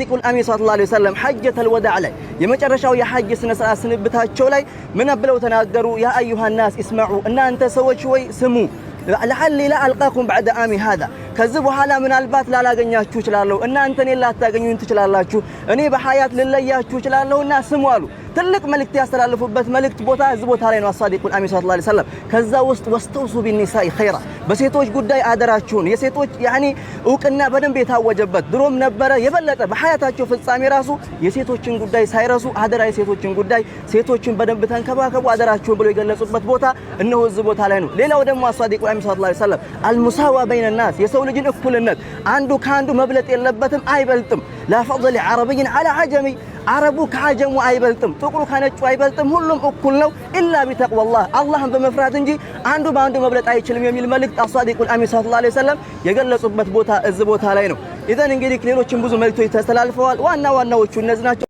يقول أمي صلى الله عليه وسلم حجة الوداع عليه يمجرشوا يا حج سنة سنبتها ላይ من أبلو تناقروا يا أيها الناس اسمعوا أن أنت سوى شوي سمو لعلي لا ألقاكم بعد آمي هذا كذبوا حالا من البات لا لاغنياچو ይችላልው እና አንተኔ ላታገኙኝ ትችላላችሁ እኔ በሐያት ልለያችሁ ይችላልውና ስሟሉ ትልቅ መልእክት ያስተላልፉበት መልእክት ቦታ እዚህ ቦታ ላይ ነው አሳዲቁል አሚን ሰለላሁ ዐለይሂ ወሰለም ከዛ ውስጥ ወስተውሱ ቢኒሳኢ ኸይራ በሴቶች ጉዳይ አደራችሁን የሴቶች ያኒ እውቅና በደንብ የታወጀበት ድሮም ነበረ የበለጠ በሐያታቸው ፍጻሜ ራሱ የሴቶችን ጉዳይ ሳይረሱ አደራ የሴቶችን ጉዳይ ሴቶችን በደንብ ተንከባከቡ አደራችሁን ብሎ የገለጹበት ቦታ እነሆ እዚህ ቦታ ላይ ነው ሌላው ደግሞ አሳዲቁል አሚን ሰለላሁ ዐለይሂ ወሰለም አልሙሳዋ በይነ الناس የሰው ልጅን እኩልነት አንዱ ካንዱ መብለጥ የለበትም አይበልጥም لا فضل عربي على عجمي عربو كعجمو አይበልጥም ጥቁሩ ከነጩ አይበልጥም ሁሉም እኩል ነው إلا بتقوى الله አላህን በመፍራት እንጂ አንዱ ባንዱ መብለጥ አይችልም የሚል መልእክት አሳዲቁል አሚን ሰለላሁ ዐለይሂ ወሰለም የገለጹበት ቦታ እዚህ ቦታ ላይ ነው ኢዘን እንግዲህ ሌሎችም ብዙ መልእክቶች ተስተላልፈዋል ዋናዎቹ እነዚህ ናቸው